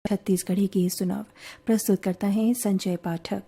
छत्तीसगढ़ी की सुनाव प्रस्तुत करता है संजय पाठक।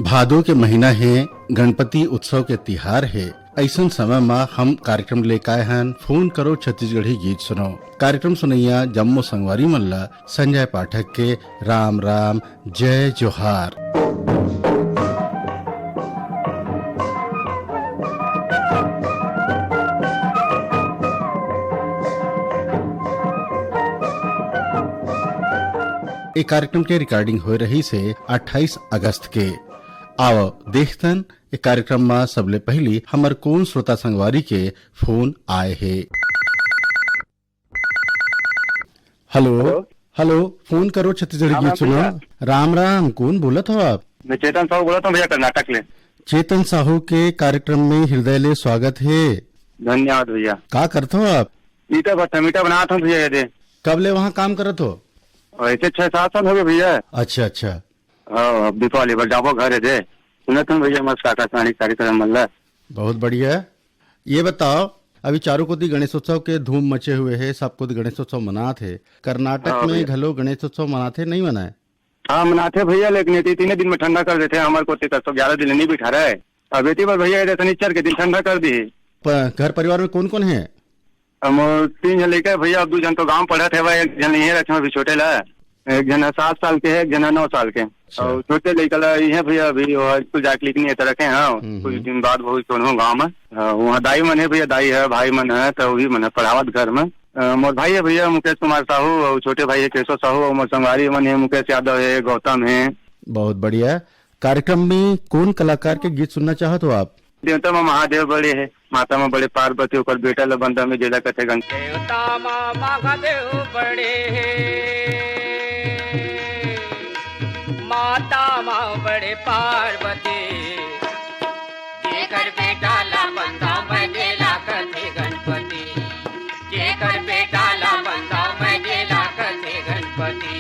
भादो के महीना है, गणपति उत्सव के तिहार है। ऐसन समय में हम कार्यक्रम लेकर आए हैं फोन करो छत्तीसगढ़ी गीत सुनो। कार्यक्रम सुनैया जम्मू संगवारी मल्ला संजय पाठक के राम राम जय जोहार। एक कार्यक्रम के रिकॉर्डिंग हो रही से 28 अगस्त के। आओ देखतन एक कार्यक्रम में सबले पहली हमर कौन श्रोता संगवारी के फोन आए है। हेलो हेलो, फोन करो छत्तीसगढ़ी गीत सुनो। राम राम, कौन बोलत हो आप? मैं चेतन साहू बोलत हूँ भैया, कर्नाटक ले। चेतन साहू के कार्यक्रम में हृदय ले स्वागत है। धन्यवाद भैया। का करते हो आप? मीठा बनाता हूँ भैया। ये कब ले वहाँ काम करत हो? ऐसे 6-7 साल हो गए भैया। अच्छा अच्छा। दीपावली पर जाबो घर है सुनत हूँ भैया, मस्त आकाशवाणी कार्यक्रम मल्ला। बहुत बढ़िया। ये बताओ, अभी चारों कोती गणेशोत्सव के धूम मचे हुए है, सबको गणेशोत्सव मनाते है। कर्नाटक में घलो गणेशोत्सव मनाते नहीं मनाए? हाँ मनाते भैया, लेकिन 3 दिन में ठंडा कर देते हैं। हमारे को 11 दिन नहीं बिठा रहा है। अब इतनी बार भैया शनिचर के दिन ठंडा कर दी। घर परिवार में कौन कौन है? हम 3 जन लेकर भैया, अब 2 जन तो गाँव पढ़ा थे भाई, 1 जन नहीं है अभी छोटे ला। 1 जना 7 साल के है, 1 जना 9 साल के। और छोटे लड़का है भैया, अभी स्कूल जाके लिखनी है तो रखे हैं। कुछ दिन बाद बहुत सोनू गाँव में वहाँ दाई मन है भैया, दाई है भाई मन है, तो वही मन है पढ़ावत घर में। मोर भाई है भैया मुकेश कुमार साहू, और छोटे भाई है केशव साहू, और मोर संगवारी मन है मुकेश यादव है, गौतम है। बहुत बढ़िया। कार्यक्रम में कौन कलाकार के गीत सुनना चाहते हो आप? देवता में महादेव बड़े है, माता में बड़े पार्वती, ऊपर बेटा लबंदा में जेला कथे गंग। देवता में महादेव बड़े है, माता माँ बड़े पार्वती, जेकर बेटा ला बंदा मैं जेला कथे गणपति, जेकर बेटा ला बंदा मैं जेला कथे गणपति।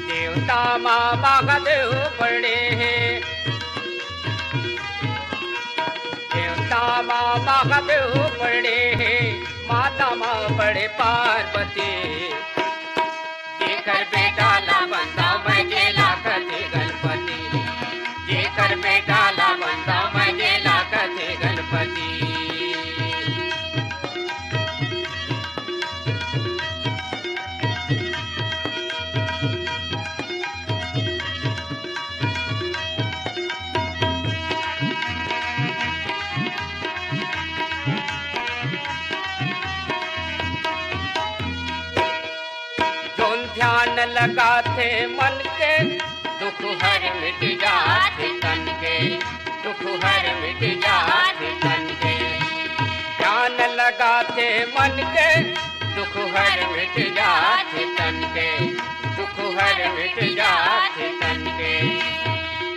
देवता माँ महादेव बड़े हैं, देवता माँ महादेव बड़े हैं, माता माँ बड़े पार्वती, जेकर बेटा ला बंदा मैं जेला कथे गणपति, जेकर बेटा ला बंदा मैं जेला कथे गणपति। ध्यान लगाते मन के, दुख हर मिट जाते तन के, दुख हर मिट जाते तन के। ध्यान लगाते मन के, दुख हर मिट जाते तन के, दुख हर मिट जाते तन के।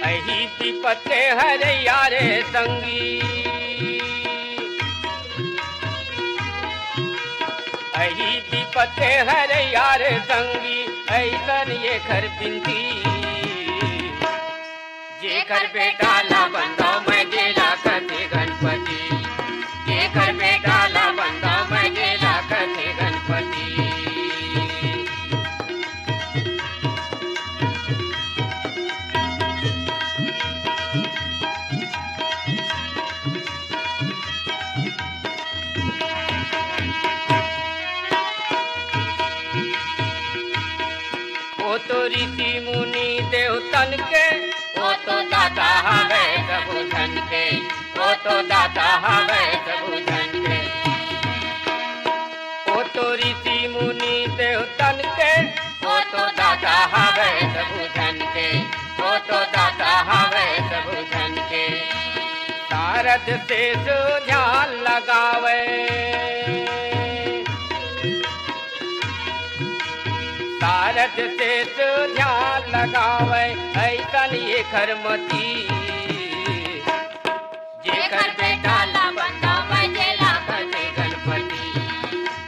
अही विपत्ते हर यारे संगी, अही विपत्ते हर यार संगी, ऐसन ये घर बिंदी, जेकर बेटा ला बंदा मैं जेला कथे गणपति, जेकर बेटा ला बंदा मैं जेला कथे गणपति। वो तो ऋषि मुनि देवतन के, वो तो दाता हवे सबु धन के, वो तो दाता हवे सबु धन के। वो तो ऋषि मुनि देवतन के, वो तो दाता हवे सबु धन के, वो तो दाता हवे सबु धन के। शारद से जो ध्यान लगावे, राज शेष ध्यान लगावे ऐसन ये खरमती जेकर बेटा ला बंदा बजेला कसे गणपति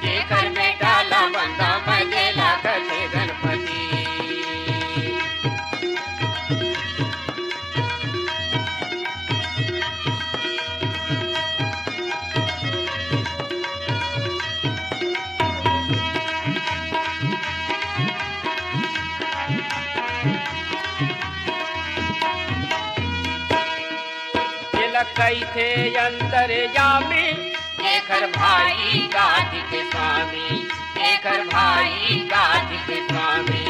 जेकर बेटा ला बंदा बजेला कसे गणपति कैथे अंतर्यामी जेकर भाई गाज के स्वामी जेकर भाई गाज के स्वामी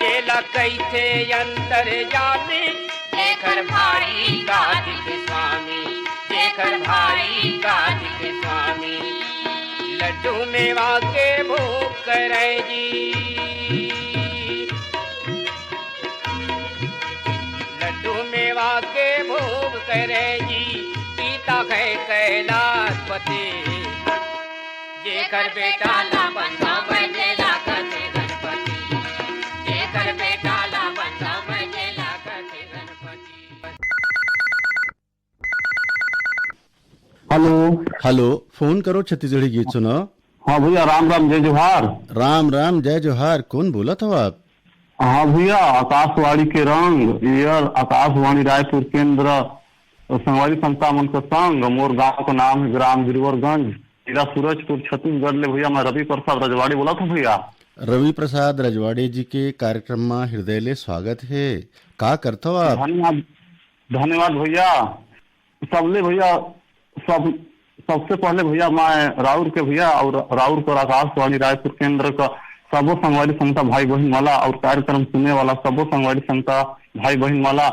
जेला कैथे अंतर्यामी जेकर भाई गाज के स्वामी जेकर भाई गाज के स्वामी लड्डू मेवा के भोग करे जी मेवा के भोग करे जी पीता है कैलाशपति जेकर बेटा ला बंदा बजेला कसे गणपति जेकर बेटा ला बंदा बजेला कसे गणपति। हेलो हेलो, फोन करो छत्तीसगढ़ी गीत सुनो। हाँ भैया, राम राम जय जोहार। राम राम जय जोहार। कौन बोला था आप? हाँ भैया, आकाशवाणी के रंग एयर आकाशवाणी रायपुर केंद्र संगवारी संस्था मन का संग मोर गांव का नाम है ग्राम गिरवरगंज, जिला सूरजपुर, छत्तीसगढ़ ले। भैया मैं रवि प्रसाद रजवाड़ी बोला था। भैया रवि प्रसाद रजवाड़ी जी के कार्यक्रम में हृदय ले स्वागत है। का करते हो आप? धन्यवाद धन्यवाद भैया। सबले भैया सबसे पहले भैया मैं राउर के भैया और राउर पर आकाशवाणी रायपुर केंद्र का सबो संगवारी संस्था भाई बहन माला और कार्यक्रम सुनने वाला सबो संगवारी संस्था भाई बहन माला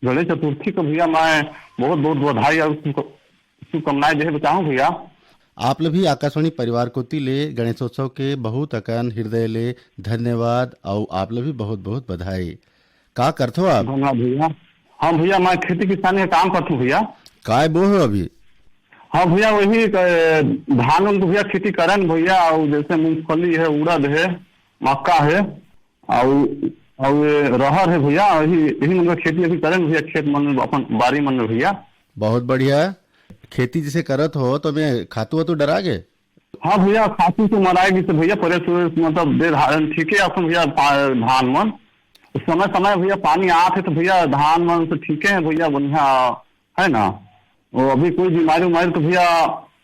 गणेश चतुर्थी को भैया मैं बहुत बहुत बधाई और शुभकामनाएं देना चाहूँ भैया। आप लोग भी आकाशवाणी परिवार को ले गणेशोत्सव के बहुत अकन हृदय ले धन्यवाद और आप लोग भी बहुत बहुत बधाई। का करते हो आप? धन्यवाद भैया। हाँ भैया, मैं खेती किसानी का काम करता हूँ भैया। काय बो हो अभी? हाँ भैया, वही धान उन भैया खेती करें भैया, और जैसे मूंगफली है, उड़द है, मक्का है और रहर है भैया, यही मतलब खेती अभी करें भैया खेत मन में अपन बारी मन में भैया। बहुत बढ़िया। खेती जिसे करत हो तो मैं खातू तो डरा गे? हाँ भैया, खातू तो मराएगी तो भैया परे मतलब दे धान ठीक है अपन भैया। धान मन समय समय भैया पानी आते तो भैया धान मन तो ठीक है भैया, बढ़िया है ना। वो अभी कोई बीमारी उमारी तो भैया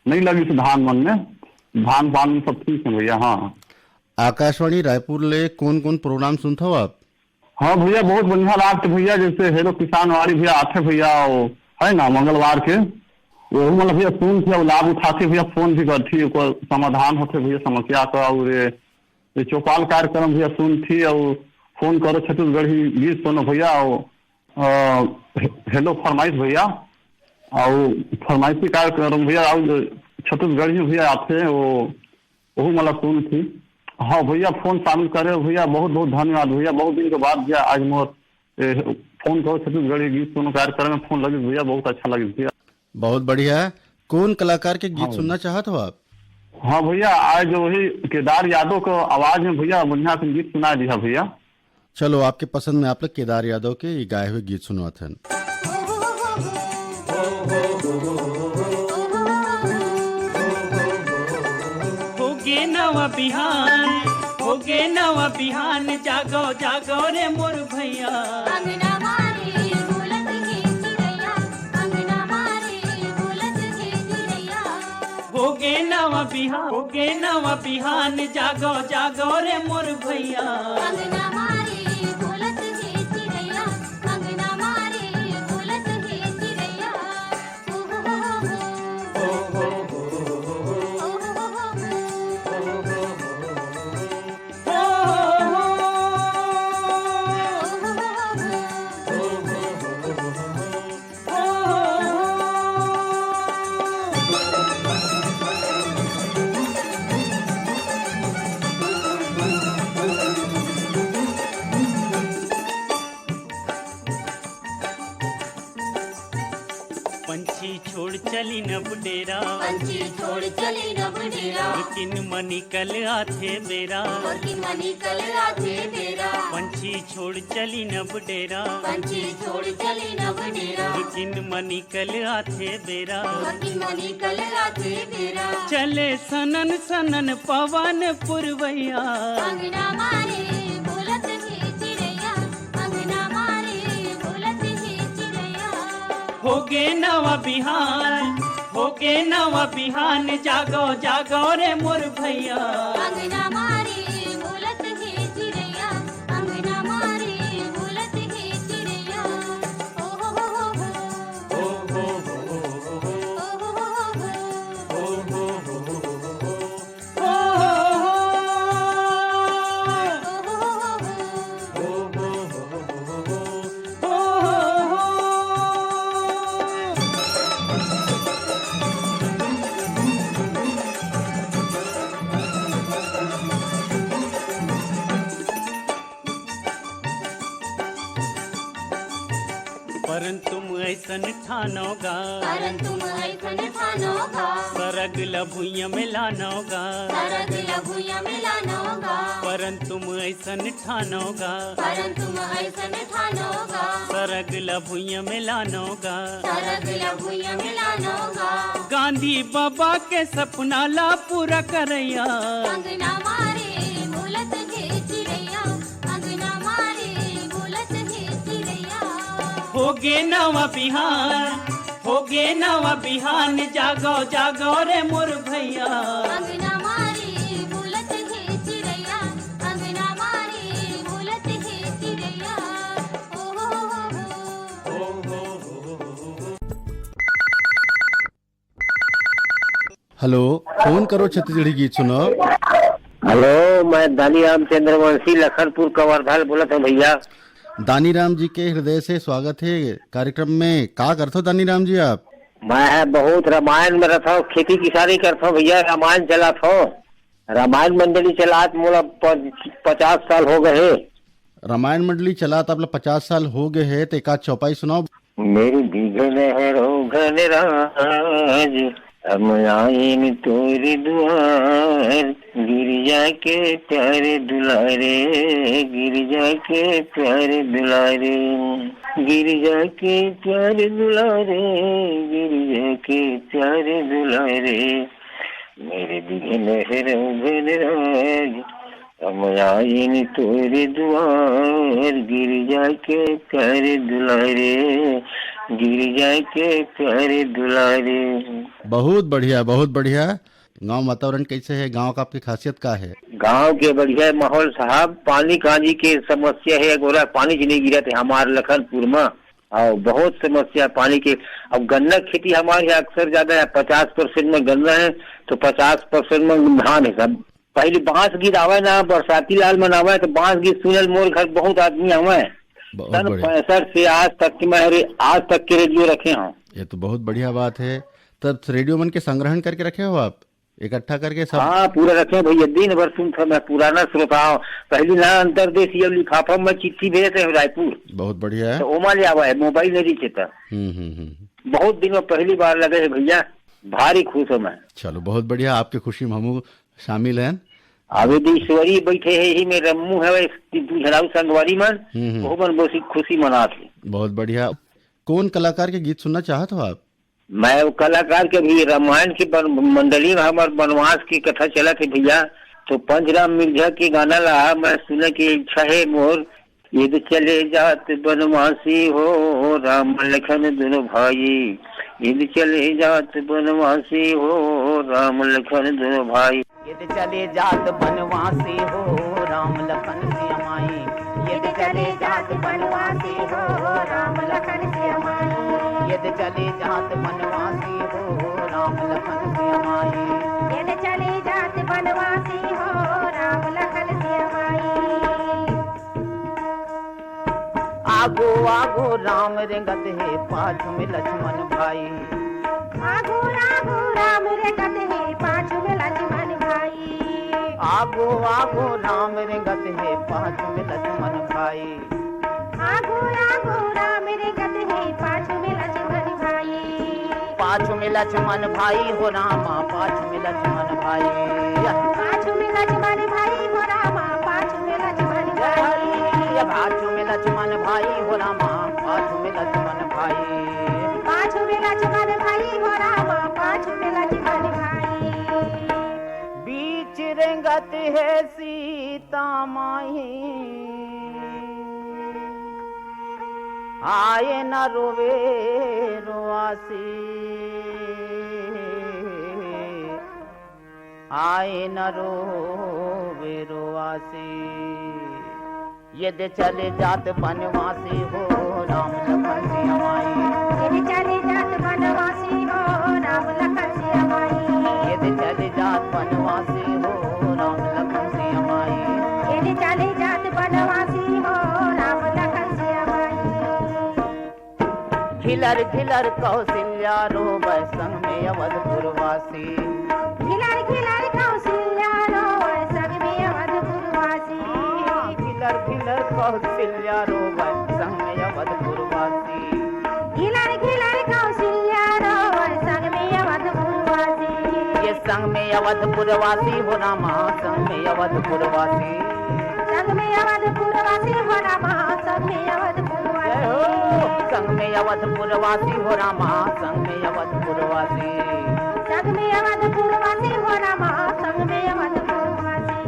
नहीं लगी थी धान मन में, धान पान में सब ठीक है भैया। हाँ, आकाशवाणी रायपुर ले कौन कौन प्रोग्राम सुनते हो आप? हाँ भैया, बहुत बढ़िया लागते भैया। जैसे हेलो किसान वाली भैया आते भैया, वो है ना मंगलवार के, वो मतलब भैया सुन थे लाभ उठाते भैया, फोन भी करती समाधान होते भैया समस्या का। और ये चौपाल कार्यक्रम भैया सुन थी और फोन करो छत्तीसगढ़ी गीत सुनो भैया। हेलो फरमाइश भैया और फरमाइशी कार्यक्रम भैया और छत्तीसगढ़ी भैया आते वो मतलब सुन थी। हाँ भैया, फोन शामिल करे भैया, बहुत बहुत धन्यवाद भैया। बहुत दिन के बाद भैया आज मोर फोन करो छत्तीसगढ़ी गीत सुनो कार्यक्रम में फोन लगे भैया, बहुत अच्छा लगे भैया। बहुत बढ़िया। कौन कलाकार के गीत सुनना चाहते हो आप? हाँ भैया, आज वही केदार यादव को आवाज में भैया बढ़िया से गीत सुना दिया भैया। चलो, आपके पसंद में आप लोग केदार यादव के ये गाए हुए गीत सुनवाते हैं। होगे नवा बिहान जागो जागो रे मोर भैया। अंगना मारे बोलत है चिड़ैया, अंगना मारे बोलत है चिड़ैया। होगे नवा बिहान जागो जागो रे मोर भैया। अंगना मारे बोलत है चिड़ैया, अंगना मारे बोलत है चिड़ैया। पंछी छोड़ चली नभ डेरा किन मनी कल आथे बेरा और किन मनी कल आथे बेरा पंछी छोड़ चली नब डेरा पंछी छोड़ चली नभ डेरा किन मनी कल आथे बेरा और किन मनी कल आथे बेरा चले सनन सनन पवन पुरवैया अंगना मारे बोलत ही चिड़ैया अंगना मारे बोलत ही चिड़ैया होगे नवा बिहान होगे नवा बिहान जागो जागो रे मोर भैया अंगना मारे बोलत ही चिड़ैया अंगना मारे बोलत ही चिड़ैया ओ हो हो हो ओ हो हो ओ हो हो हो ओ हो परंतु ऐसन ठानोगा परंतु ऐसन ठानोगा सरग लभुइया में लानोगा सरग लघुया मिलानोगा परंतु ऐसन ठानोगा परंतु ऐसन ठानोगा सरग लभुइया में लानोगा सरग लघुया मिलानोगा गांधी बाबा के सपना ला पूरा करैया अंगना मारे बोलत ही चिड़ैया अंगना मारे बोलत ही चिड़ैया होगे नवा बिहान होगे नवा बिहान जागो जागो रे मोर भैया अंगना मारे बोलत ही चिड़ैया अंगना मारे बोलत ही चिड़ैया ओ हो हो हेलो, फोन करो छत्तीसगढ़ी गीत सुनो। हेलो, मैं दानी रामचंद्र वंशी लखनपुर कवर्धाल बोलत हूँ भैया। दानी राम जी के हृदय से स्वागत है कार्यक्रम में। का करते हो दानी राम जी आप? मैं बहुत रामायण में रहता हूँ, खेती किसानी करता हूँ भैया। रामायण चलाता हूँ, रामायण मंडली चलात मोला 50 साल हो गए है। रामायण मंडली चलात आप 50 साल हो गए है, तो एक आध चौपाई सुनाओ। मेरी बिघन है रोघन राज, हम आइन तोरी दुआर, गिरिजा के प्यारे दुलारे, गिरिजा के प्यारे दुलारे, गिरिजा के प्यारे दुलारे, गिरिजा के प्यारे दुलारे, मेरे बिघन है रोघन राज, हम आइन तोरे दुआर, गिरिजा के प्यारे दुलारे, गिरिजा के प्यारे दुलारे। बहुत बढ़िया, बहुत बढ़िया। गांव वातावरण कैसे है? गांव का आपकी खासियत क्या है? गांव के बढ़िया माहौल साहब। पानी काजी के समस्या है, गोरा पानी नहीं गिरा थे हमारे लखनपुर में, और बहुत समस्या पानी के। अब गन्ना खेती हमारे यहाँ अक्सर ज्यादा है, 50% में गन्ना है तो 50% में धान है सब। पहले बांस गीत आवे ना, बरसाती लाल मनावे तो बांस गीत सुनल मोर घर बहुत आदमी आवे। सन 65 से आज तक की मैं आज तक के रेडियो रखे हूँ। ये तो बहुत बढ़िया बात है। तब रेडियो मन के संग्रहण करके रखे हो आप, इकट्ठा करके सब? हाँ, पूरा रखे भैया, दिन भर सुनता। मैं पुराना श्रोता हूँ। पहले ना अंतरदेशीय लिफाफा में चिट्ठी भेजते हैं रायपुर। बहुत बढ़िया है। तो ओमा ले आवा है, मोबाइल नहीं चेता। बहुत दिन में पहली बार लगे है भैया, भारी खुश हूँ मैं। चलो बहुत बढ़िया, आपकी खुशी में हम शामिल हैं। आवेदीश्वरी बैठे है ही में रम्मू है झलाऊ संगवारी मन, वो मन बहुत खुशी मना थे। बहुत बढ़िया। कौन कलाकार के गीत सुनना चाहते हो आप? मैं वो कलाकार के भी रामायण की मंडली में हमारे वनवास की कथा चला थे भैया, तो पंचराम मिर्जा के गाना ला मैं सुनने की इच्छा है मोर। यदि चले जात बनवासी हो राम लखन दोनों भाई, यदि चले जात बनवासी हो राम लखन दोनों भाई, यदि चले जात बनवासी हो राम लखन सिया माई, यदि चले जात बनवासी हो राम लखन सिया माई, यदि चले जात बनवासी हो राम लखन सिया माई, यदि चले जात बनवासी हो राम लखन सिया माई। आगो आगो राम रेंगत है पाछू में लक्ष्मण भाई, आगो आगो राम रेंगत है पाछू में लक्ष्मण भाई, आगो आगो राम रेंगत है पाछू में लक्ष्मण भाई, आगो आगो राम रेंगत है पाछू में लक्ष्मण भाई, पाछू में लक्ष्मण भाई हो रामा पाछू में लक्ष्मण भाई पाछू में लक्ष्मण भाई हो रामा पाछू में लक्ष्मण भाई पाछू में लक्ष्मण भाई हो रामा पाछू में लक्ष्मण भाई पाछू में लक्ष्मण भाई हो रामा पाछू में लक्ष्मण भाई बीच रेंगत है सीता माही आए न रोवे रोआसी आए न रोवे रोआसी यदि चले जात बनवासी हो राम लखन सिया माई यदि चले जात बनवासी हो राम लखन सिया माई यदि चले जात बनवासी हो राम लखन सिया माई यदि चले जात बनवासी हो राम लखन सिया माई खिलर खिलर कौशल्या रोवे संग में अवधपुरवासी खिलर खिलर कौशल्या रोवे संग में अवधपुरवासी खिलर खिलर कौशल्या रोवे संग में अवधपुरवासी खिलर खिलर कौशल्या रोवे संग में अवधपुरवासी ये संग में अवधपुरवासी हो रामा संग में अवधपुरवासी संग में अवधपुरवासी हो रामा संग में अवधपुरवासी संग में अवधपुरवासी हो रामा संग में अवधपुरवासी संग में अवधपुरवासी हो रामा संग में अवधपुरवासी।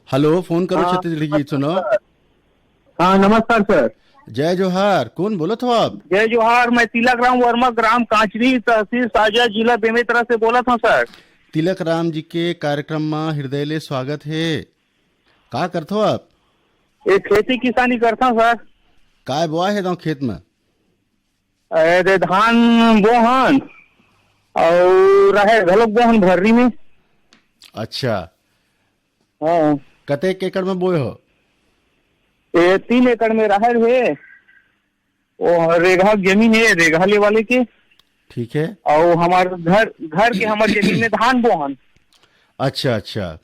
हेलो, फोन करो छत्तीसगढ़ी गीत सुनो। हाँ नमस्कार सर। जय जोहार, कौन बोलो हो आप? जय जोहार, मैं तिलक राम वर्मा, ग्राम कांचरी, तहसील साजा, जिला बेमेतरा से बोला था सर। तिलक राम जी के कार्यक्रम में हृदय ले स्वागत है। का करते हो आप? एक खेती किसानी करता हूँ सर। काय बोआ है खेत में? अरे धान बोहन और रहे घलोक बोहन भर्री में। अच्छा, हाँ। कतेक एकड़ में बोए हो? 3 एकड़ में राहर है, और रेगहा जमीन है रेगहा ले वाले के। ठीक है। और हमारे घर के हमारे जमीन में धान बोहन। अच्छा अच्छा।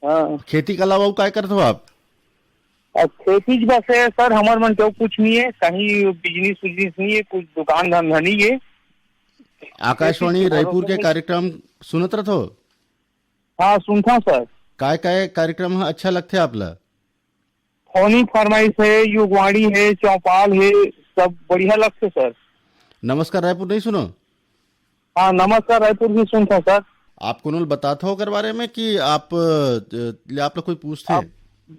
हाँ। खेती के अलावा क्या करते हो आप? अब खेती बस है सर, हमारे मन क्यों कुछ नहीं है, कहीं बिजनेस नहीं है, कुछ दुकान धंधा नहीं है। आकाशवाणी रायपुर के कार्यक्रम सुनत रहो? हाँ सुनता सर। काय काय कार्यक्रम अच्छा लगते आपला? फोनी फरमाइश है, युगवाणी है, चौपाल है, सब बढ़िया लगते सर। नमस्कार रायपुर नहीं सुनो? हाँ नमस्कार रायपुर भी सुनता सर। आप कौन बताते हो कर बारे में कि आप लोग कोई पूछते?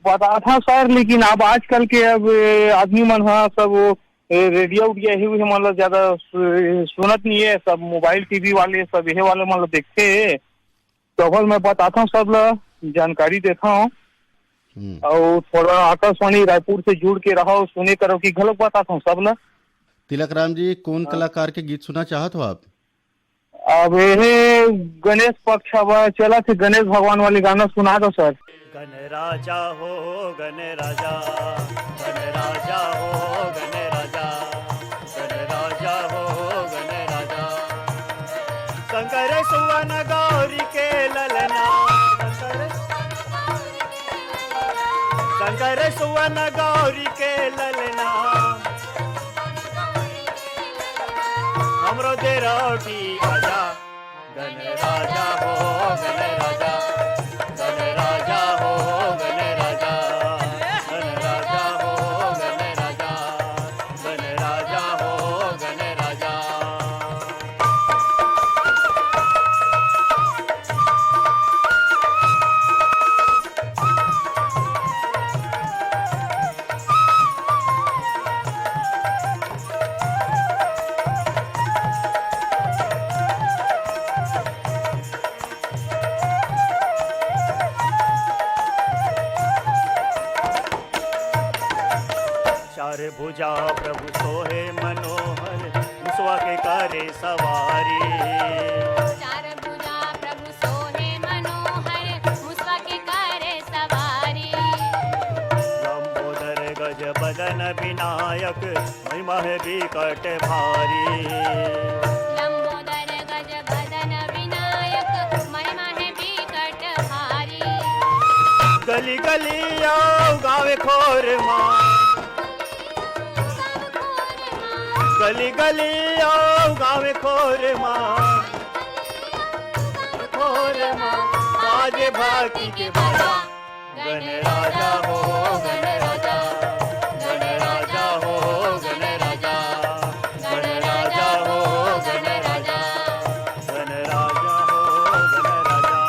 बता था सर, लेकिन अब आजकल के अब आदमी मन हाँ सब रेडियो उडियो ही मतलब ज्यादा सुनत नहीं है, सब मोबाइल टीवी वाले सब यही वाले मतलब देखते है। तो मैं बताता हूँ सब जानकारी देता हूँ, और थोड़ा आकाशवाणी रायपुर से जुड़ के रहो, सुने करो कि गलत बताता हूँ सब ना। तिलक राम जी, कौन कलाकार के गीत सुना चाहते हो आप? अब ये गणेश पक्ष अब चला थे, गणेश भगवान वाले गाना सुना दो सर। गण राजा हो गण राजा, गण राजा हो गण राजा, गण राजा हो गण राजा। शंकर सुवन गौरी के ललना, शंकर सुवन गौरी के ललना, हमरो दे रोटी आजा। गण राजा हो गण राजा, गण राजा हो गण राजा, गण राजा हो गण राजा, गण राजा हो गण राजा। चार भुजा प्रभु सोहे मनोहर, मुसवा के करे सवारी। चार भुजा प्रभु सोहे मनोहर, मुसवा के करे सवारी। लंबोदर गज बदन विनायक, महिमा है बिकट भारी। लंबोदर गज बदन विनायक, महिमा है बिकट भारी। गली गली आओ गावे खोर माँ, गली गली आओ गाँव खोर माँ, खोर माँ बाजे भाती के बाजा। गण राजा हो गण राजा, गण राजा हो गण राजा, गण राजा हो गण राजा, गण राजा हो गण राजा।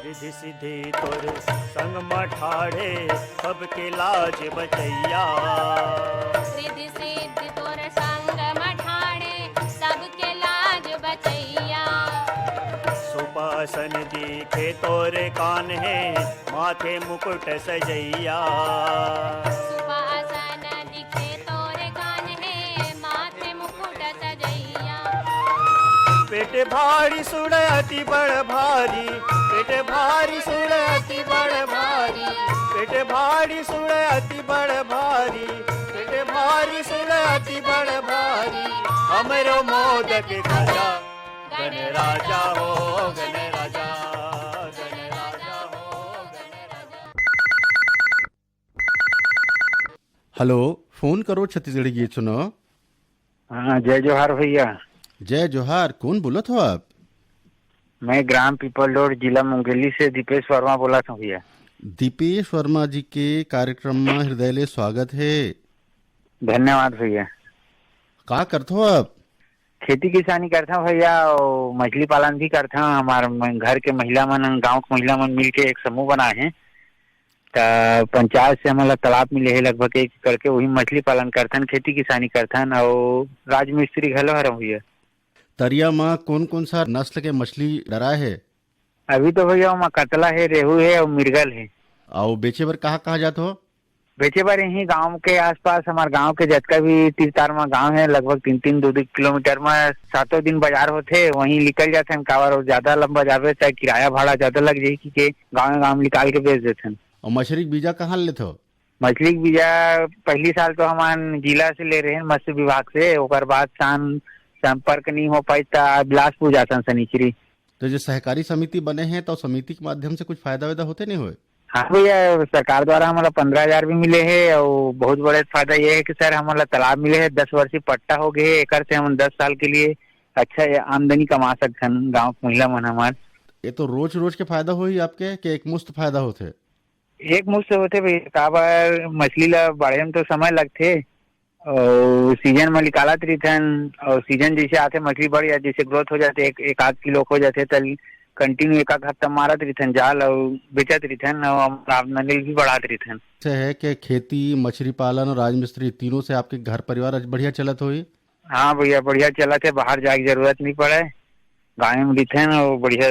रिधि सिद्धि तोर संग मठाड़े सबके लाज बचैया। रिद्धि सिद्धि तोर संग मठाड़े सबके लाज बचैया। सुपासन दिखे तोरे कान है माथे मुकुट सजैया। सुवासन दिखे तोरे कान है माथे मुकुट सजैया। पेट भारी सुण अति बड़ भारी, पेट भारी सुण अति बड़ भारी, पेट भारी सुण अति बड़ भारी, पेट भारी सुण अति बड़ भारी। हमरो मोदक खाजा। गण राजा हो गण राजा, गण राजा हो गण राजा। हेलो, फोन करो छत्तीसगढ़ी गीत सुनो। हाँ, जय जोहार भैया। जय जोहार, कौन बोलत हो आप? मैं ग्राम पीपल रोड जिला मुंगेली से दीपेश वर्मा बोला था भैया। दीपेश वर्मा जी के कार्यक्रम में हृदय स्वागत है। धन्यवाद भैया। का करते हो आप? खेती किसानी करता हूँ भैया और मछली पालन भी करता हूँ। हमारे घर के महिला मन, गांव के महिला मन मिल के एक समूह बनाए हैं। तो पंचायत से हमारा तालाब मिले है लगभग 1 एकड़ के, वही मछली पालन करथन, खेती किसानी करथन और राजमिस्त्री घलो हरम भैया। तरिया में कौन कौन सा नस्ल के मछली डराए है? अभी तो भैया वहाँ कतला है, रेहू है और मिर्गल है। और बेचे बर कहाँ जाते हो? बेचे बार यही गांव के आसपास, हमारे गांव के जितना भी तीर तार में गांव है लगभग 3-3 2-2 किलोमीटर में 7 दिन बाजार होते, वहीं निकल जाते हैं। कावर और ज्यादा लंबा जावे चाहे किराया भाड़ा ज्यादा लग जाए कि गाँव निकाल के बेच देते हैं। और मछली के बीजा कहाँ लेते हो? मछली के बीजा पहली साल तो हमारे जिला से ले रहे हैं, मत्स्य विभाग से। ओकर बाद संपर्क नहीं हो पाई तो बिलासपुर जाता सनीचरी। तो जो सहकारी समिति बने हैं तो समिति के माध्यम से कुछ फायदा वायदा होते नहीं हुए? हाँ भैया, सरकार द्वारा हमारा 15,000 भी मिले है और बहुत बड़े फायदा ये है कि सर हमारा तालाब मिले है, 10 वर्षीय पट्टा हो गए, एक से हम 10 साल के लिए अच्छा आमदनी कमा सकते हैं गाँव के महिला मन हमारे। ये तो रोज रोज के फायदा हो ही आपके कि एक मुश्त फायदा होते? एक मुश्त होते भैया। काबर मछली ला बढ़े में तो समय लगते और सीजन में निकालत रहथन और सीजन जैसे आते मछली बढ़ जाती, जैसे ग्रोथ हो जाते, एक आध किलो हो जाते तो कंटिन्यू एक हफ्ता मारत रहथन जाल और बेचत रहथन और आमदनी भी बढ़ाते रहथन। से है कि खेती, मछली पालन और राजमिस्त्री तीनों से आपके घर परिवार बढ़िया चलत होई? हाँ भैया, बढ़िया चलत है, बाहर जाए की जरूरत नहीं पड़े, गाँव में रहथन और बढ़िया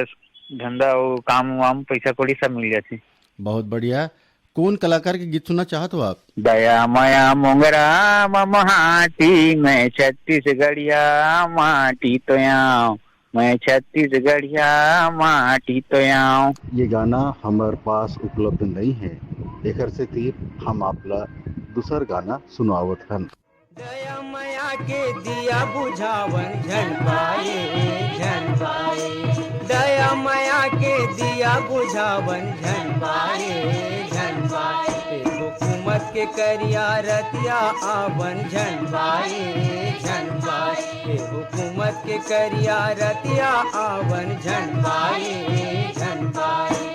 धंधा और काम वाम पैसा कौड़ी सब मिल जाते। बहुत बढ़िया। कौन कलाकार के गीत सुनना चाहते हो आप? दया माया मोंगरा महाटी में छत्तीसगढ़िया माटी तो आऊं, मैं छत्तीसगढ़िया माटी तो आऊं। ये गाना हमारे पास उपलब्ध नहीं है, एकर से तीर हम आपला दूसर गाना सुनावत हन। दया माया के दिया बुझावन झन पाए, झन पाए। दया माया के दिया बुझावन झन पाए, झन पाए। हुकूमत के करिया रतिया आवन झन पाए, झन पाए। हुकूमत के करिया रतिया आवन झन पाए, झन पाए।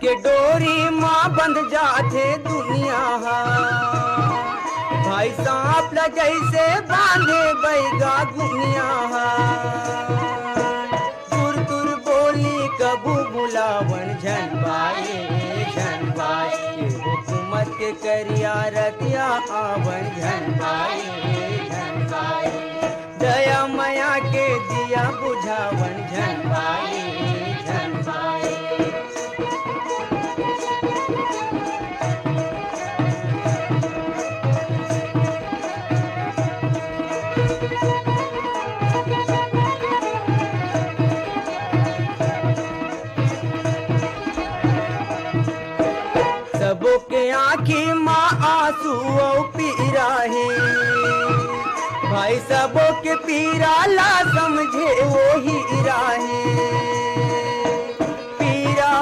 के डोरी माँ बंध जाते दुनिया, भाई सांप ल जैसे बांधे बैगा गुनिया। तुर तुर बोली कबू बुलावन झन पाए, झन पाए। हुकूमत के करिया रतिया आवन झन पाए, झन पाए। दया माया के दिया बुझावन झन पाए, आंसू और पीरा है भाई सबो के पीरा ला समझे वो ही राहे पीरा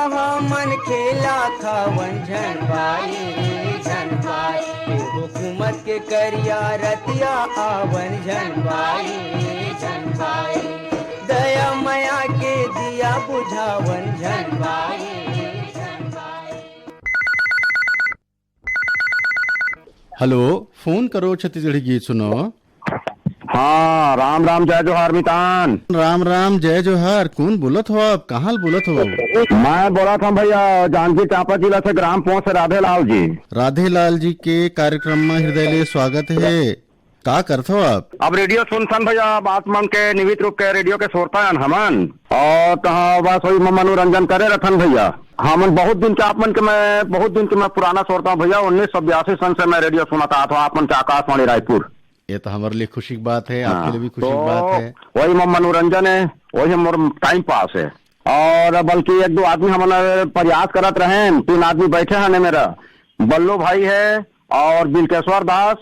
मन खेला खावन झन भाई हुकूमत के करिया रतिया आवन झन भाई दया माया के दिया बुझावन झन भाई। हेलो, फोन करो छत्तीसगढ़ी गीत सुनो। हाँ, राम राम जय जोहार मितान। राम राम जय जोहार। कौन बोलत हो आप? कहाँ बोलत हो? मैं बोला था भैया जांजगीर चांपा जिला से ग्राम पहुंच से राधे लाल जी। राधे लाल जी के कार्यक्रम में हृदय स्वागत है। का करते हो आप? अब रेडियो सुनसन भैया, बात मन के निवित रूप के रेडियो के सोरता हमन और कहा बस वही मनोरंजन करे रथन भैया। हमन बहुत दिन के मैं पुराना सोरता हूँ भैया। 1982 सन से मैं रेडियो सुनाता था आप मन के आकाशवाणी रायपुर। ये तो हमारे लिए खुशी की बात है, आपके लिए भी खुशी की बात है। वही मनोरंजन है, वही मोर टाइम पास है। और बल्कि एक दो आदमी हमारे प्रयास करत रहे, 3 आदमी बैठे हैं मेरा, बल्लू भाई है और बिलकेश्वर दास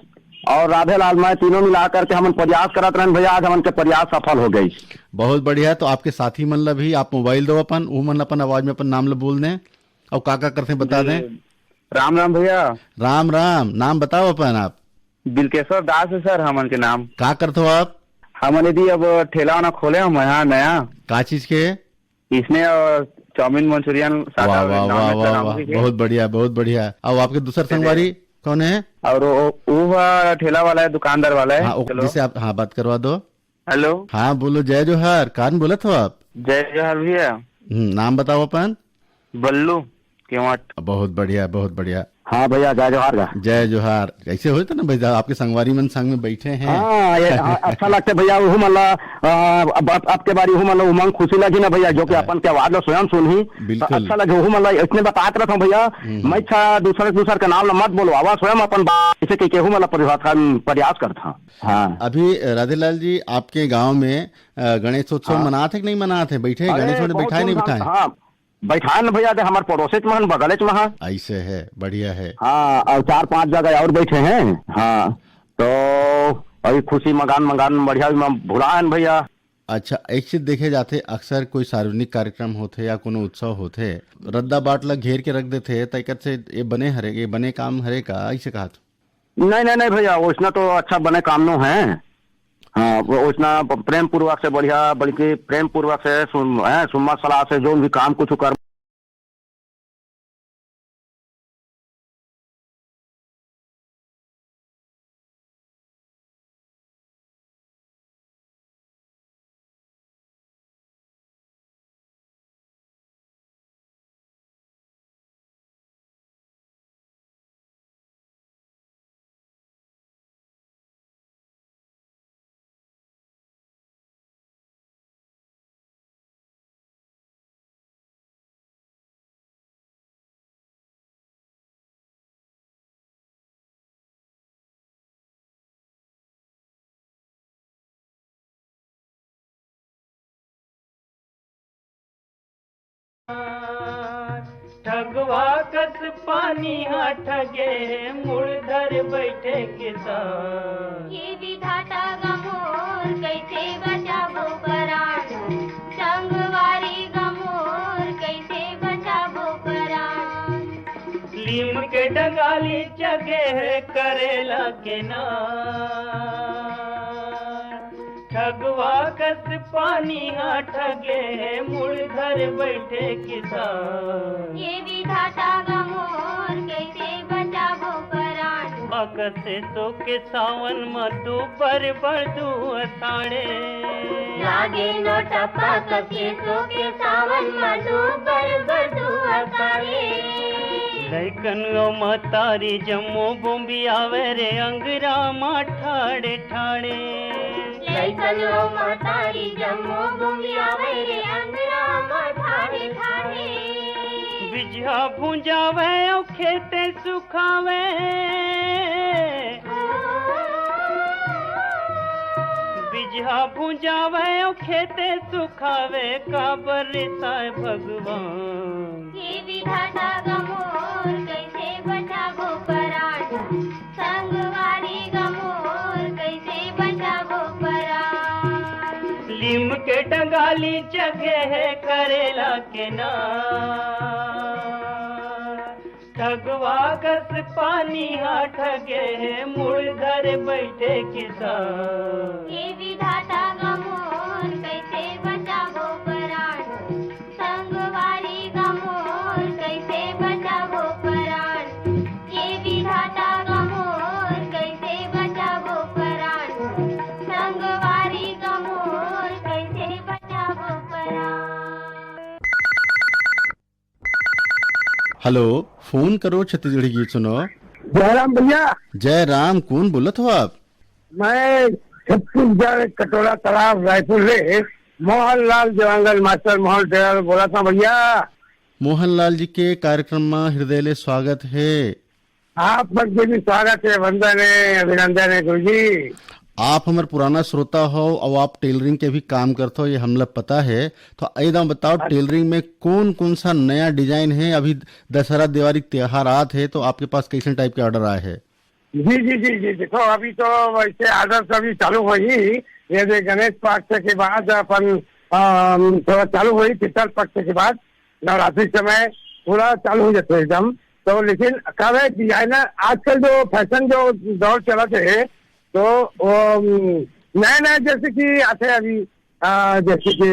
और राधे लाल, मैं तीनों मिला करके हम प्रयास करत रहे भैया। आज हम प्रयास सफल हो गई। बहुत बढ़िया। तो आपके साथी मन ला भी आप मोबाइल दो अपन, वो मन अपन आवाज में अपन नाम ला बोल दें और काका करते बता दें। राम राम भैया। राम राम। नाम बताओ अपन। आप? बिलकेश्वर दास है सर हमन के नाम। का करते हो आप? हमन यदि अब ठेला वाला खोले हम यहाँ नया। का चीज के? इसमें चाउमीन मंचूरियन। वाह वाह वाह वाह वाह, बहुत बढ़िया बहुत बढ़िया। और आपके दूसरा संगवारी कौन है? और वो ठेला वाला है, दुकानदार वाला है। हाँ, जिसे आप हाँ बात करवा दो। हेलो। हाँ बोलो। जय जोहार। कान बोलत हो आप? जय जोहार भैया। नाम बताओ अपन। बल्लू केवट। बहुत बढ़िया बहुत बढ़िया। हाँ भैया जय जोहार। जय जोहार। कैसे हो ना भैया? आपके संगवारी मन संग में बैठे हैं। हाँ, ये अच्छा लगता है भैया। आपके बारी उमंग खुशी लगी ना भैया, जो कि अपन के आवाज स्वयं सुनी। अच्छा लगे इतने बात रहता हूँ भैया। मैं अच्छा दूसरे के नाम मत बोलो, आवाज स्वयं अपन प्रयास करता। हाँ, अभी राधे लाल जी आपके गाँव में गणेशोत्सव मनाते कि नहीं मनाते? बैठे गणेश बैठाए नहीं बैठाए? हाँ बैठा न भैया, हमारे पड़ोसी में बगल में। ऐसे है, बढ़िया है। हाँ, और 4-5 जगह और बैठे हैं। हाँ, तो अभी खुशी मगान बढ़िया भुला है भैया। अच्छा, एक चीज देखे जाते, अक्सर कोई सार्वजनिक कार्यक्रम होते या कोनो उत्सव होते, रद्दा बाट लग घेर के रख देते तैकत से ये बने काम हरे का ऐसे कहा? नहीं भैया, उसना तो अच्छा बने काम नो है। हाँ, उसना प्रेम पूर्वक से बढ़िया, बल्कि प्रेम पूर्वक से सुम्मा सलाह से जो भी काम कुछ कर ठगवा कस पानी हाँ ठगे मुड़धर बैठे किसान। ये विधाता गमोर कैसे बचाबो करान, संगवारी गमोर कैसे बचाबो करान। लीम के डगाली जगे है करेला के नार, ठगवा कस पानी हाँ ठगे मुड़धर बैठे किसान। ये विधाता गमोर कैसे बचाबो करान। अकसे तो के सावन मधु पर बड़ू असाड़े, लागे नो टपा कसे तो के सावन मधु पर बड़ू असाड़े। लैकन मतारी जम्मो बुम्बी आवे रे अंगरा मा ठाड़े ठाड़े। लैकन मतारी जम्मो बुम्बी आवे रे अंगरा मा ठाड़े ठाड़े। बिजहा भुंजावे और खेते सुखावे, बिजहा भुंजावे और खेते सुखावे काबर साए भगवान। ये विधाता गमोर कैसे बचाबो करान, खाली जगह करेला के ना ठगवा कस पानी हा ठगे है मुड़ घर बैठे किसान हे विधाता गमोर कैसे बचावो प्राण संगवारी गमोर कैसे बचावो प्राण हे विधाता गमोर कैसे बचावो प्राण संगवारी गमोर कैसे बचावो प्राण। हेलो, फोन करो छत्तीसगढ़ी गीत सुनो। जयराम भैया, जय राम, कौन बोलत हो आप? मैं छत्तीसगढ़ कटोरा तालाब रायपुर से मोहनलाल देवांगल मास्टर मोहन डेरा बोला था भैया। मोहनलाल जी के कार्यक्रम में हृदय ले स्वागत है। आप पर भी स्वागत है, वंदन है, अभिनंदन है गुरु जी। आप हमारे पुराना श्रोता हो और आप टेलरिंग के भी काम करते हो, ये हम लोग पता है। तो एकदम बताओ, टेलरिंग में कौन कौन सा नया डिजाइन है? अभी दशहरा दिवाली त्योहार आते हैं, तो आपके पास कैसे टाइप के ऑर्डर आए हैं? जी जी जी जी, देखो अभी तो वैसे ऑर्डर सभी चालू हुई। ये गणेश पक्ष के बाद अपन थोड़ा चालू हुई, पितल पक्ष के बाद नवरात्रि समय पूरा चालू हो जाते एकदम। तो लेकिन कब डिजाइनर आजकल जो फैशन जो दौर चला थे, तो नए नए जैसे कि आते अभी जैसे कि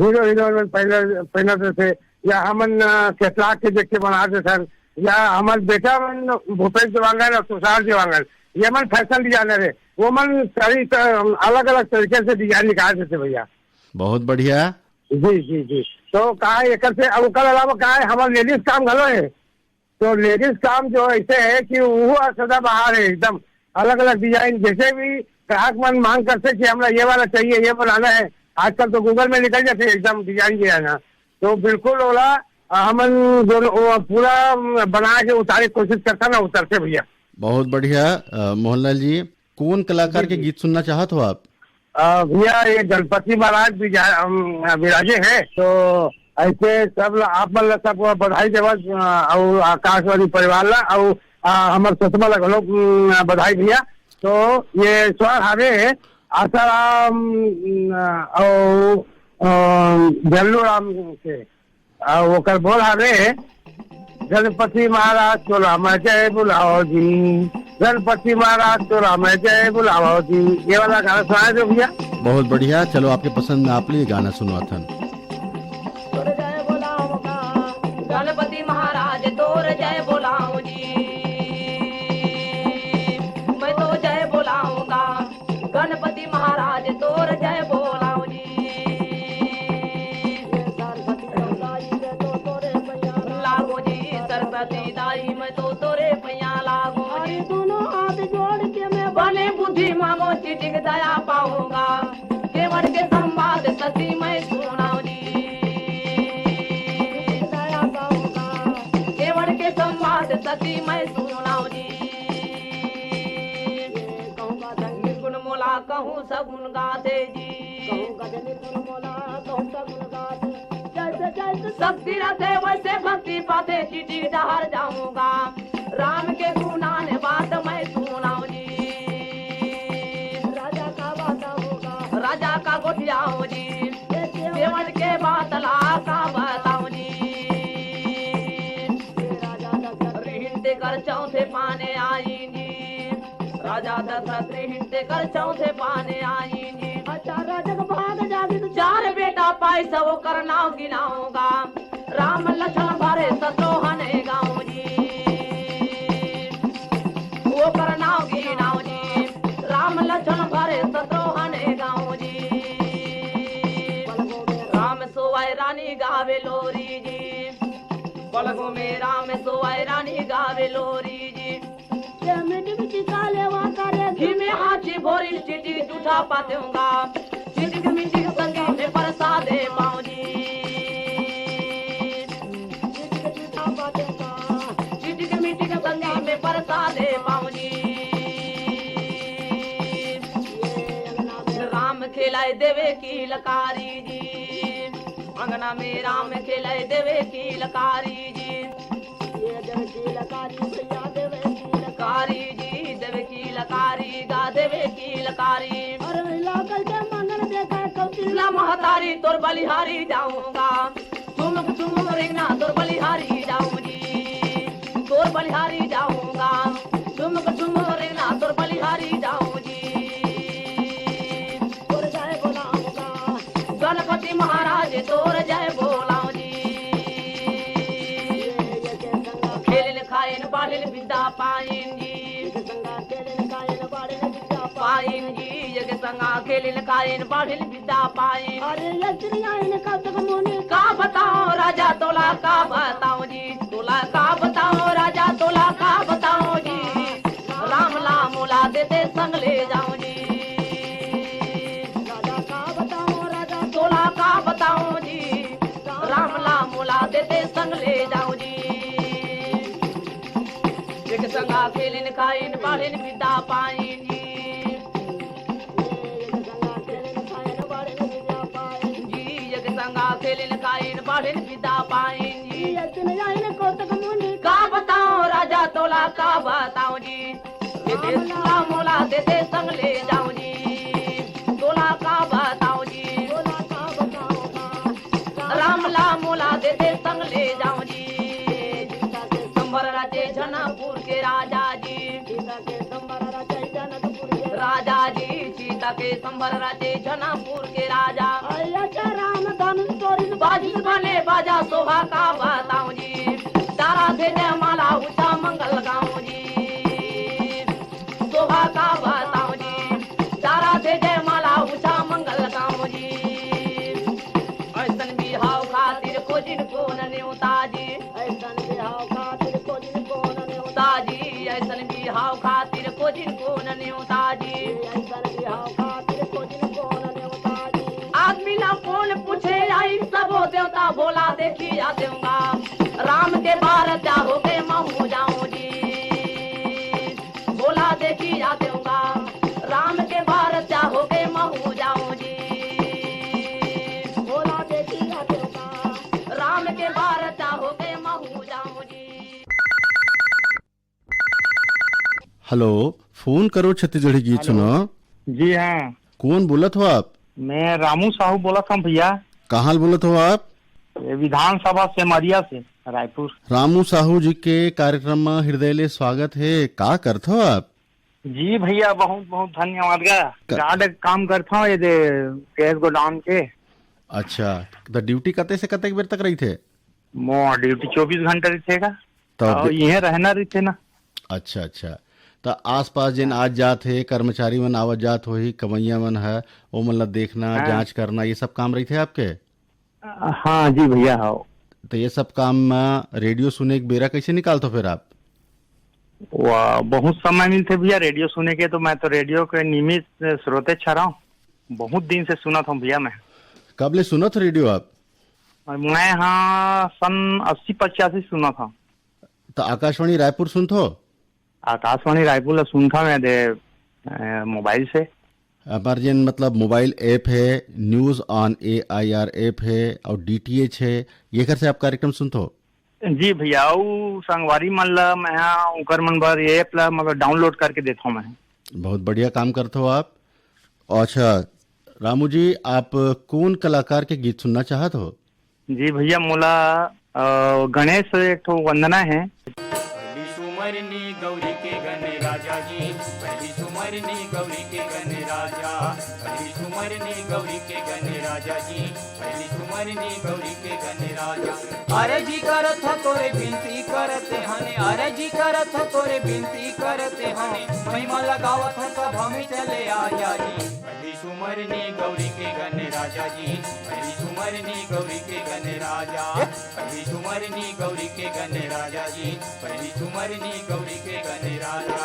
हीरो हीरोइन पहनते थे, या हमन केतला के देख के बनाते थे, या हमारे बेटा मन भूपेश देवांगन और तुषार देवांगन, ये मन फैशन डिजाइनर है, वो मन सारी अलग अलग तरीके से डिजाइन निकाल देते भैया। बहुत बढ़िया। जी जी जी। तो कहा एक से अब कल अलावा कहा है हमारे लेडीज काम घलो है। तो लेडीज काम जो ऐसे है कि वो सदा बाहर है, एकदम अलग अलग डिजाइन। जैसे भी ग्राहक मन मांग करते कि हमें ये वाला चाहिए, ये बनाना है, आजकल तो गूगल में निकल जाते एकदम डिजाइन जो है ना। तो बिल्कुल ओला हमन जो पूरा बना के उतारे कोशिश करता ना, उतरते भैया। बहुत बढ़िया। मोहनलाल जी, कौन कलाकार के गीत सुनना चाहत हो आप? भैया ये गणपति महाराज विराजे हैं, तो ऐसे सब आप मतलब सब बधाई देवत और आकाशवाणी परिवार ला और हमारे सतमा लगलो बधाई भैया। तो ये स्वर हवे आसाराम और जल्लू राम के वो कर बोल हवे, गणपति महाराज तो राम जय बुलाओ जी, गणपति महाराज तो राम जय बुलाओ जी, ये वाला गाना सुना दो भैया। बहुत बढ़िया। चलो आपके पसंद में आप लिए गाना सुनवा था। गणपति महाराज तोर जय बोलाऊं जी, मैं तो जय बोलाऊंगा। गणपति महाराज तोर जय बोलाऊं जी, लागो जी सरस्वती दाई मैं तो तोरे पैया लागो जी। दोनों हाथ जोड़ के मैं बने बुद्धि मांगो, चिटिक दया पाऊंगा। केवट के संवाद सती मैं सुनाऊं जी, संवाद सती मैं सुनाऊं जी। निर्गुण मोला कहूँ सगुन गाते जी, शक्ति रहते वैसे भक्ति पाते, चिटी डहर जाऊंगा। राम के गुणान बात मैं सुनाऊं जी, राजा का बताऊंगा, राजा का गोठियाऊं जी, केवट के बातला का बताऊं जी। कर चौथे पाने आई जी, राजा दशरथ हिंदे कर चौथे पाने आई जी। अच्छा राजक भाग जागे, चार बेटा पाई सब करनाव गिनाऊंगा। राम लक्ष्मण भरे शत्रुघ्न गाऊं जी, वो करनाव गिनाऊं जी। राम लक्ष्मण भरे शत्रुघ्न गाऊं जी। राम सोवाय रानी गावे लोरी जी, पलकों में राम सोवाय रानी गावे लोरी जी। घी हाथी भोरी चिटी जूठा पातूंगा, चिटिक मिटिक संगी में प्रसादे पाऊं जी। चिटिक मिटिक संगी में प्रसादे पाऊं जी। राम खिलाए देवे की लकारी जी, अंगना में राम खेले देवे की लकारी जी। ये देवे की लकारी भैया, देवे की लकारी जी, देवे की लकारी गा देवे की लकारी। अरे लागल के मंगल देखा कौशल्या महतारी माई तोर बलिहारी जाऊंगा ठुमक ठुमक रेंगना तोर बलिहारी जाऊं जी तोर बलिहारी जाऊंगा ठुमक ठुमक रेंगना तोर बलिहारी जाऊं जी तोर जय बोलाऊंगा गणपति महाराज तोर जय बोलाऊं जी खेलन खायन बालिन विद्या पाइन जी पाइन जी यज्ञ संगा खेलिन कायन बाढ़िन विद्या पाइन अरे यज्ञ का तक मोने का बताओ राजा तोला का बताओ जी तोला का बताओ राजा तोला का बताओ जी राम लाम मोला देते संग ले जाऊं जी राजा का बताओ राजा तोला का बताओ जी राम लाम मोला देते संग ले जाऊं जी एक संगा खेलिन खाइन बाढ़िन विद्या पाइन जी संगा खेलिन काइन बाढ़िन विद्या पाइन जी का बताओ राजा तोला का बताओ जी ये देशला मोला देते संग ले जाऊं जी तोला का बताओ जी राम ला मोला देते संग ले जाऊं जी संबर राजे जनकपुर के राजा जी राजा जी सीता के संबर राजे जनकपुर के राजा बाजी बने बाजा शोभा का बताऊं जी तारा थे माला उषा मंगल गाऊं जी शोभा का बताऊं जी तारा थे माला उषा मंगल गाऊं जी ऐसन बिहाव खातिर खोजिन को न्योता जी ऐसन बिहाव खातिर खोजिन को न्योता जी ऐसन बिहाव खातिर खोजिन को न्योता जी ऐसन बिहाव खातिर खोजिन को न्योता जी आदमी ना कौन पूछे आई सबो देवता बोला देखी आ दूंगा राम के बार चाहो के महू जाऊं जी बोला देखी आ दूंगा राम के बार चाहो के महू जाऊं जी बोला देखी आ दूंगा राम के बार चाहो के महू जाऊं जी। हेलो, फोन करो छत्तीसगढ़ी गीत सुनो। जी हाँ, कौन बोलत हो आप? मैं रामू साहू बोला था भैया। कहाँ बोलत हो आप? विधानसभा सेमरिया से, रायपुर। रामू साहू जी के कार्यक्रम में हृदय ले स्वागत है। का करते हो आप? जी भैया, बहुत बहुत धन्यवाद गा काम करता हूँ ये गैस गोडाउन के। अच्छा, तो ड्यूटी कते से कते बेर तक रही थे? मो ड्यूटी 24 घंटे रही तो यही रहना रही थे ना। अच्छा अच्छा, तो आसपास जिन आज जात है कर्मचारी मन आवत जात हो ही कमैया मन है वो मतलब देखना जांच करना ये सब काम रही थे आपके? हाँ जी भैया। हाँ, तो ये सब काम में रेडियो सुने के बेरा कैसे निकालते फिर आप? वाह, बहुत समय मिलते भैया रेडियो सुने के। तो मैं तो रेडियो के नियमित श्रोते छा रहा हूँ, बहुत दिन से सुना था भैया मैं। कब ले सुना था रेडियो आप? मैं हाँ सन 80-85 सुना था। तो आकाशवाणी रायपुर सुनते? आकाशवाणी रायपुर सुनता मैं मोबाइल से। हमारे जिन मतलब मोबाइल ऐप है, न्यूज ऑन AIR ऐप है और DTH है, ये घर से आप कार्यक्रम सुनते हो? जी भैया, वो संगवारी मन ला मैं उकर मन बर ये ऐप ला मतलब डाउनलोड करके देता हूँ मैं। बहुत बढ़िया काम करते हो आप। अच्छा रामू जी, आप कौन कलाकार के गीत सुनना चाहते हो? जी भैया, मोला गणेश एक ठो वंदना है। सुमरनी गौरी के गण राजा जी, पहली सुमरनी गौरी के गण राजा, पहली सुमरनी गौरी के गण राजा जी, पहली सुमरनी गौरी के गण राजा। अरे जी करत हो तोरे बिनती करते हने, अरे जी करत हो तोरे बिनती करते हने, महिमा लगावत हो सब हम चले आजा जी। पहली सुमरनी गौरी के गण राजा जी, पहली सुमरनी गौरी के गण राजा, पहली सुमरनी गौरी के गण राजा जी, पहली सुमरनी गौरी के गण राजा।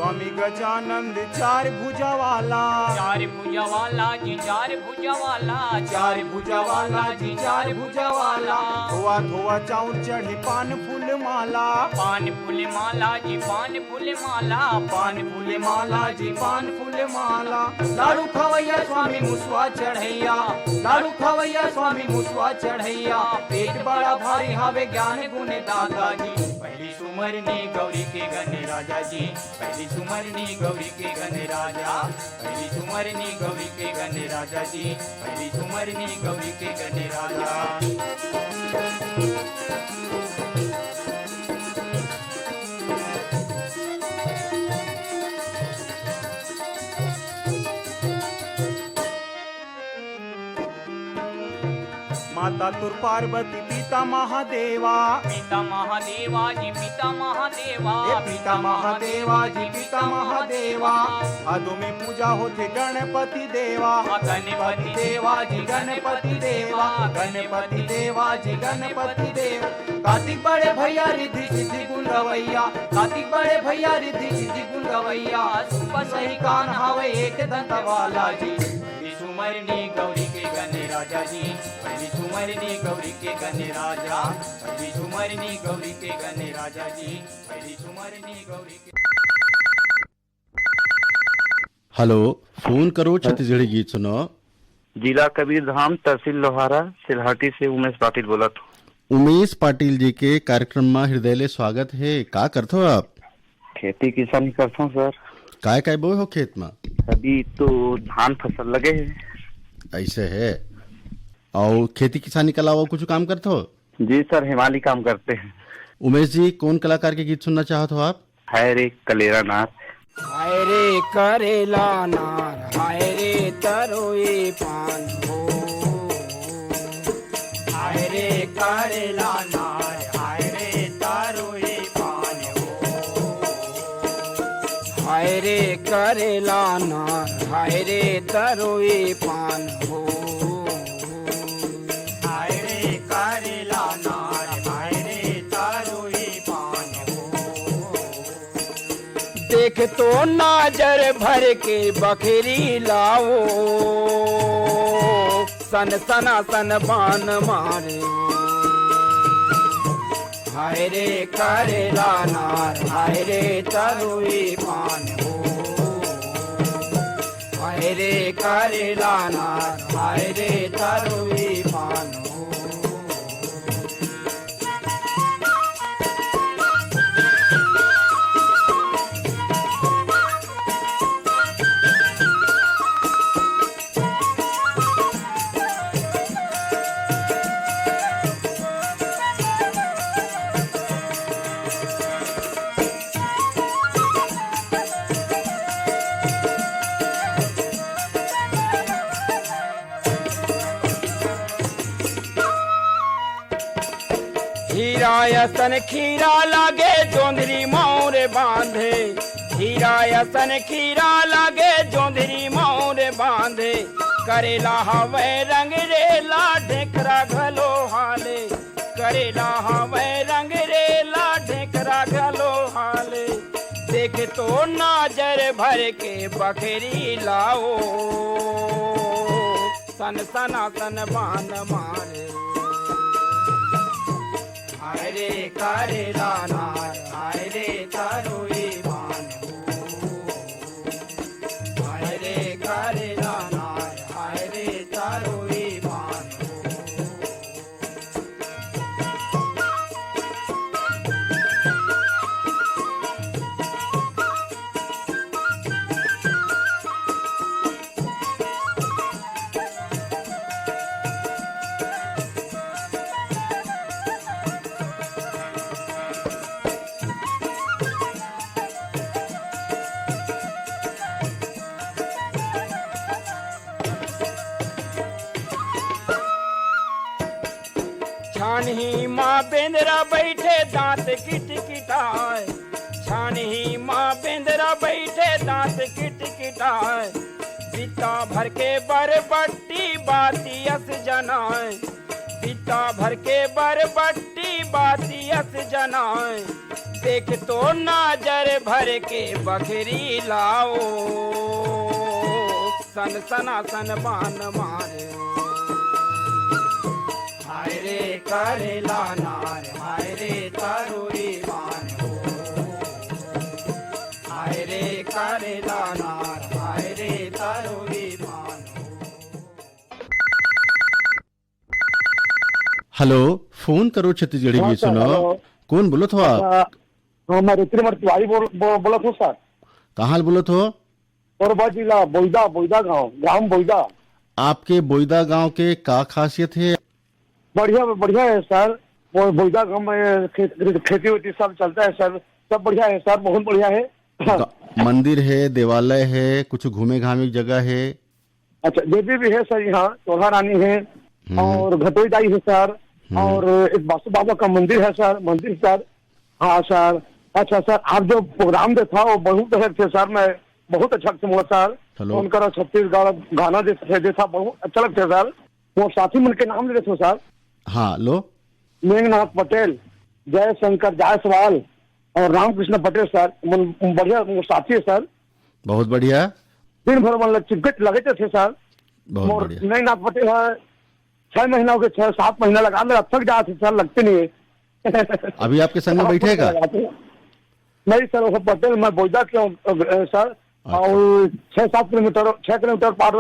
स्वामी गजानंद चार भुजा वाला, चार भुजा वाला जी चार भुजा वाला, चार भुजा वाला जी चार भुजा वाला। धोआ धोआ चाउर चढ़े पान फूल माला, पान फूल माला जी पान फूल माला, पान फूल माला जी पान फूल माला। लाडू खवैया स्वामी मुसवा चढ़ैया, लाडू खवैया स्वामी मुसवा चढ़ैया। पेट बड़ा भारी हवे ज्ञान गुण दाता जी, पहली सुमरनी गौरी के गण राजा जी, पहली सुमरनी गौरी के गण राजा, पहली सुमरनी गौरी के गण राजा जी, पहली सुमरनी गौरी के गण राजा। माता तुर पार्वती पिता महादेवा, पिता महादेवा जी पिता महादेवा, पिता महादेवा जी पिता महादेवा। आदो में पूजा होते गणपति देवा, गणपति देवा जी गणपति देवा, गणपति देवा जी गणपति देव। कार्तिक बड़े भैया रिद्धि सिद्धि गुण गवैया, कार्तिक बड़े भैया रिद्धि सिद्धि गुण गवैया। सुपर सही कान हावे एक दंत वाला जी, पहली सुमरनी गौरी के गण राजा जी, पहली सुमरनी गौरी के गण राजा, पहली सुमरनी गौरी के गण राजा जी, पहली सुमरनी गौरी के। हेलो, फोन करो छत्तीसगढ़ी गीत सुनो। जिला कबीरधाम, तहसील लोहारा, सिलहाटी से उमेश पाटिल बोला था। उमेश पाटिल जी के कार्यक्रम में हृदय स्वागत है। का करते हो आप? खेती किसानी करता हूँ सर। काय बोए हो खेत में? अभी तो धान फसल लगे है। ऐसे है। और खेती किसानी के अलावा कुछ काम करते हो? जी सर, हिमालय काम करते हैं। उमेश जी, कौन कलाकार के गीत सुनना चाहते हो आप? हाय रे कलेरा नाथ, हाय रे करेला नार, हाय रे तरोए पान हो, हाय रे करेला नार, हाय रे तरोए पान हो, हाय रे करेला नार, हाय रे तरोए पान हो, हाय रे करेला नार, हाय रे तरोए पान हो। देख तो नाजर भर के बकरी लाओ, सन सना सन बान मारे। हाय रे करेला नार, हाय रे तरोए पान हो, हाय रे करेला नार, हाय रे तरोए पान हो। हीरायसन खीरा लागे जोंधरी मोरे बांधे, हीरायसन खीरा लागे जोंधरी मोरे बांधे। करेला हवे रंग रेला ढेकरा घलो हाले, करेला हवे रंग रेला ढेकरा घलो हाले। देख तो नाजर भर के बकरी लाओ, सन सना सन बान मारे। हाय रे करेला नार, हाय रे तरोए पान हो, हाय रे करेला नार, हाय रे तरोए पान हो। छानही माँ बेंदरा बैठे दांत किट किटाए, छानही माँ बेंदरा बैठे दांत किट किटाए। बिता भर के बरबट्टी बातियस जनाए, बिता भर के बरबट्टी बातियस जनाए। देख तो नजर भर के बखरी लाओ, सन सना सन बान मारे। हाय रे करेला नार, हाय रे तरोरी बान हो, हाय रे करेला नार, हाय रे तरोरी बान हो। हेलो, फोन करो छत्तीसगढ़ी गीत सुनो। कौन बोलो थो आप? मैं रुद्र तिवारी बोला था सर। कहाँ बोलो थो? कोरबा जिला बोईदा, बोईदा गांव, ग्राम बोईदा। आपके बोईदा गांव के का खासियत है? बढ़िया बढ़िया है सर। वो बोईदा गांव में खेती वेती सब चलता है सर, सब बढ़िया है सर, बहुत बढ़िया है। मंदिर है, देवालय है, कुछ घूमे घामे की जगह है? अच्छा, देवी भी है सर, यहाँ चोला रानी है और घटोई दाई है सर, और एक बासु बाबा का मंदिर है सर, मंदिर सर। हाँ सर। अच्छा सर, आप जो प्रोग्राम दे था वो बहुत अच्छा थे सर, मैं बहुत अच्छा से हुआ सर। फोन करो छत्तीसगढ़ गाना दे था, बहुत अच्छा लगता है सर। वो साथी मन के नाम ले थे सर। हाँ लो। मेघनाथ पटेल, जय शंकर जायसवाल और रामकृष्ण पटेल सर, बढ़िया वो साथी है सर। बहुत बढ़िया। दिन भर मतलब चिपकट लगे थे सर। बहुत बढ़िया। मेघनाथ पटेल है, 6 महीना हो गए, 6-7 महीना लगा मेरा, थक जाते सर, लगते नहीं है। अभी आपके संग में बैठेगा? नहीं सर, वो पटेल मैं बोईदा के हूँ सर, और 6-7 किलोमीटर, 6 किलोमीटर पार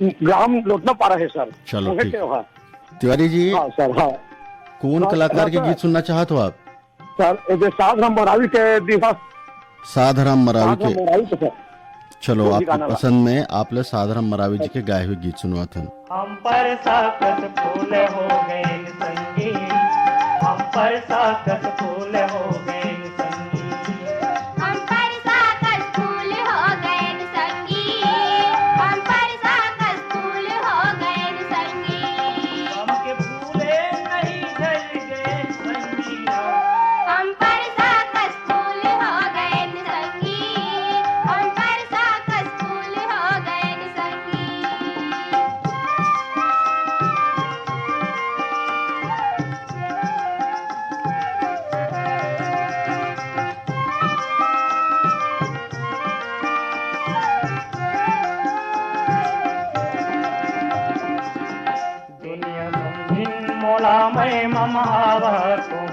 ग्राम लौटना पा रहे सर। चलो ठीक। तिवारी जी। हाँ सर। हाँ, कौन कलाकार के गीत सुनना चाहते हो आप? सर साधराम मरावी के दिवस। साधराम मरावी के? सर चलो आपकी पसंद में आप लोग साधराम मरावी जी के गाए हुए गीत सुनवा था। हम पर साकत फूल हो गए संगी, हम पर साकत फूल हो गए संगी, हम पर साकत फूल हो गए संगी, हम पर साकत फूल हो गए संगी, हम के फूले नहीं झल गए संगी, हम पर साकत फूल हो गए संगी, हम पर साकत फूल हो गए संगी। दुनिया समझिन मोला मैं ममहावत हूँ,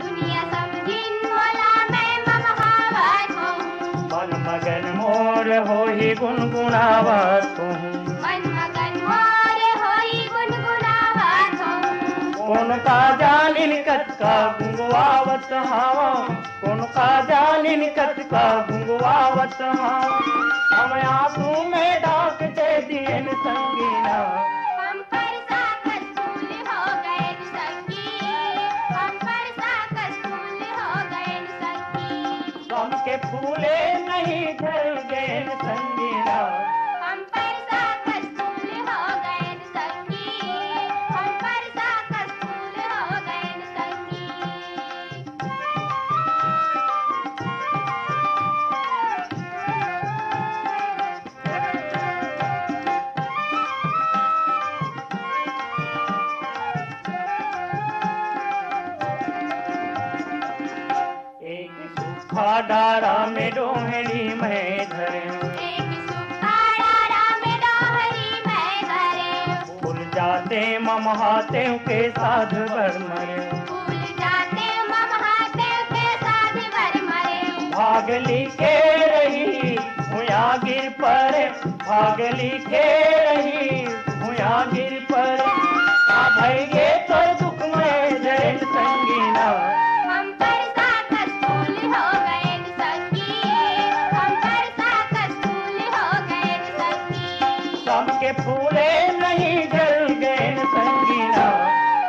दुनिया समझिन मोला मैं ममहावत हूँ, मन मगन मोर हो ही गुनगुनावत हूँ, मन मगन मोर होई गुनगुनावत हूँ, कौन का जानिन कत का गुंगवावत हावा, कौन का जानिन कत का गुंगवावत हावा, हम आंसू में डाक दे दियन संगीना, हम पर साकत फूल हो गए संगी, हम पर साकत फूल हो गए संगी, गम के फूले नहीं झल गए संगीना, हम पर साकत फूल हो गए संगी, हम पर साकत फूल हो गए संगी। एक सूखा डारा में डोहरी में धरे, एक सूखा डारा में डोहरी में धरे, भूल जाते ममहाते के साध भर मरे, भूल जाते ममहाते के साथ भर मरे, भागली के रही हुआ गिर पर, भागली के रही हुआ गिर पर, भैगे तो दुख में जैन संगीना, हम पर साकत फूल हो गए संगी, हम पर साकत फूल हो गए संगी, सबके फूले नहीं जल गए संगीना,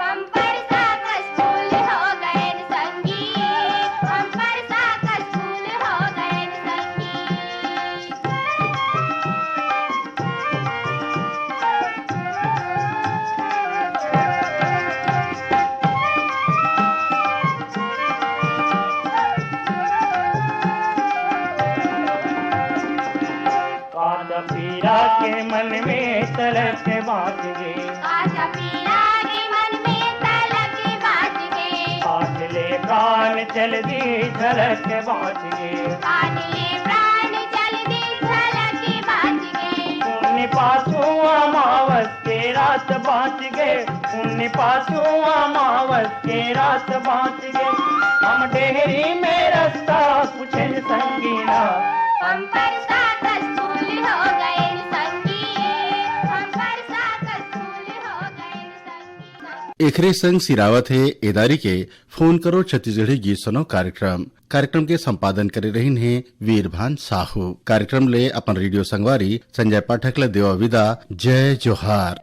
हम पर साकत फूल हो गए संगी, हम पर साकत फूल हो गए संगी। काद पीरा के मन में तलक बात गे, आजा पीरा के मन में तलक बाज गए, काट ले कान प्राण चल दी झलक के बाँच गए काटले प्राण चल दी झलक के बाँच गए पुण्य पासु अमावस के रात बाँच गए पुण्य पासु अमावस के रात बाँच गए हम डेहरी में रास्ता पूछे संगीना हम पर साकस फूल हो गए संगी हम पर साकस फूल हो गए संगी एकरे संग सिरावत है एदारी के फोन करो छत्तीसगढ़ी गीत सुनो कार्यक्रम के संपादन करे रही है वीरभान साहू। कार्यक्रम ले अपन रेडियो संगवारी संजय पाठक ले देवा विदा। जय जोहार।